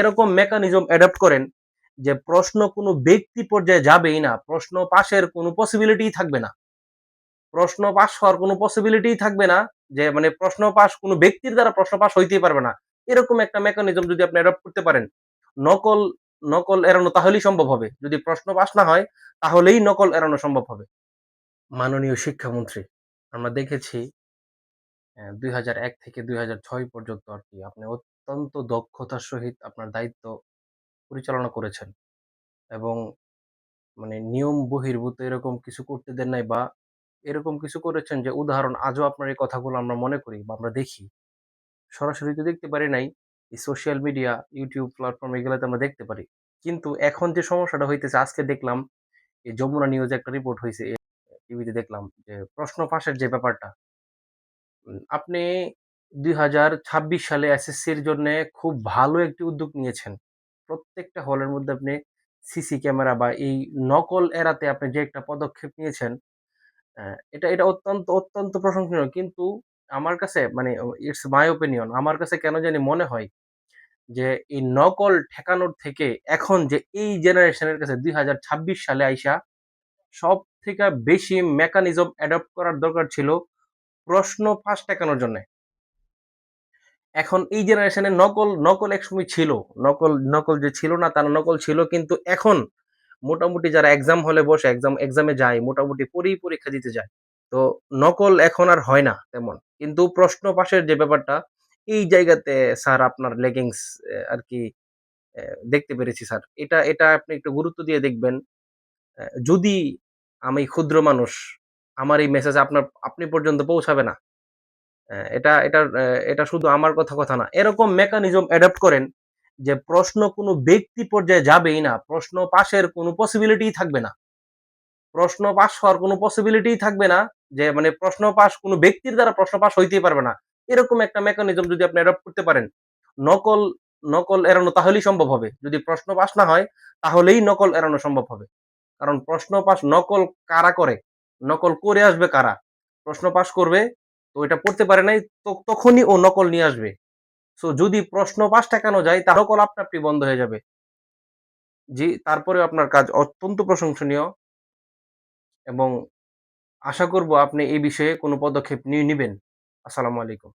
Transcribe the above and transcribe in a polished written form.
এরকম mechanism adopt করেন যে প্রশ্ন কোনো ব্যক্তি পর্যায়ে যাবেই না, প্রশ্ন পাশের কোনো পসিবিলিটিই থাকবে না। প্রশ্ন পাস হওয়ার কোনো পসিবিলিটিই থাকবে না, যে মানে প্রশ্ন পাস কোনো ব্যক্তির দ্বারা প্রশ্ন পাস হইতেই পারবে না। এরকম একটা মেকানিজম যদি আপনি অ্যাডপ্ট করতে পারেন, নকল নকল এড়ানো তাহলেই সম্ভব হবে। যদি প্রশ্ন পাস না হয় তাহলেই নকল এড়ানো সম্ভব হবে। মাননীয় শিক্ষামন্ত্রী, আমরা দেখেছি ২০০১ থেকে ২০০৬ পর্যন্ত আরকি আপনি অত্যন্ত দক্ষতার সহিত আপনার দায়িত্ব পরিচালনা করেছেন এবং মানে নিয়ম বহির্ভূত এরকম কিছু করতে দেন নাই, বা এরকম কিছু করেছেন যে উদাহরণ আজও আপনার এই কথাগুলো আমরা মনে করি বা আমরা দেখি। সরাসরি তো দেখতে পারি নাই। এই সোশ্যাল মিডিয়া, YouTube প্ল্যাটফর্ম এগুলাতে আমরা দেখতে পারি। কিন্তু এখন যে সমস্যাটা হইতেছে, আজকে দেখলাম এই যমুনা নিউজে একটা রিপোর্ট হইছে, টিভিতে দেখলাম যে প্রশ্ন ফাঁসের যে ব্যাপারটা, আপনি ২০২৬ সালে এসএসসির জন্যে খুব ভালো একটি উদ্যোগ নিয়েছেন। প্রত্যেকটা হলের মধ্যে আপনি সিসি ক্যামেরা বা এই নকল এড়াতে আপনি যে একটা পদক্ষেপ নিয়েছেন, এটা অত্যন্ত প্রশংসনীয়। কিন্তু আমার কাছে মানে ইটস মাই ওপিনিয়ন, আমার কাছে কেন জানি মনে হয় যে এই নকল ঠেকানোর থেকে এখন যে এই জেনারেশনের কাছে ২০২৬ সালে আইসা সবথেকে বেশি মেকানিজম অ্যাডপ্ট করার দরকার ছিল প্রশ্ন ফাঁস ঠেকানোর জন্যে। এখন এই জেনারেশনে নকল একসময় ছিল। নকল যে ছিল না তা না, নকল ছিল। কিন্তু এখন মোটামুটি যারা এক্সাম হলে বসে এক্সামে যায়, মোটামুটি পড়েই পরীক্ষা দিতে যায়। তো নকল এখন আর হয় না তেমন। কিন্তু প্রশ্ন পাসের যে ব্যাপারটা, এই জায়গাতে স্যার আপনার লেগিংস আরকি দেখতে পেরেছি স্যার। এটা আপনি একটু গুরুত্ব দিয়ে দেখবেন। যদি আমি ক্ষুদ্র মানুষ, আমার এই মেসেজ আপনি পর্যন্ত পৌঁছাবে না। এটা শুধু আমার কথা না। এরকম মেকানিজম অ্যাডপ্ট করেন যে প্রশ্ন কোনো ব্যক্তি পর্যায়ে যাবেই না। প্রশ্ন পাসের কোনো পসিবিলিটিই থাকবে না। প্রশ্ন পাস হওয়ার কোনো পসিবিলিটিই থাকবে না, যে মানে প্রশ্ন পাস কোনো ব্যক্তির দ্বারা প্রশ্ন পাস হইতেই পারবে না। এরকম একটা মেকানিজম যদি আপনি অ্যাডপ্ট করতে পারেন, নকল নকল এড়ানো তাহলেই সম্ভব হবে। যদি প্রশ্ন পাস না হয় তাহলেই নকল এড়ানো সম্ভব হবে। কারণ প্রশ্ন পাস নকল কারা করে? নকল করে আসবে কারা? প্রশ্ন পাস করবে, তো এটা পড়তে পারে নাই, তখনই ও নকল নিয়ে আসবে। সো যদি প্রশ্ন পাস ঠেকানো যায় তাহলে নকল আপনা আপনি বন্ধ হয়ে যাবে। জি, তারপরেও আপনার কাজ অত্যন্ত প্রশংসনীয় এবং আশা করব আপনি এই বিষয়ে কোনো পদক্ষেপ নিবেন। আসসালামু আলাইকুম।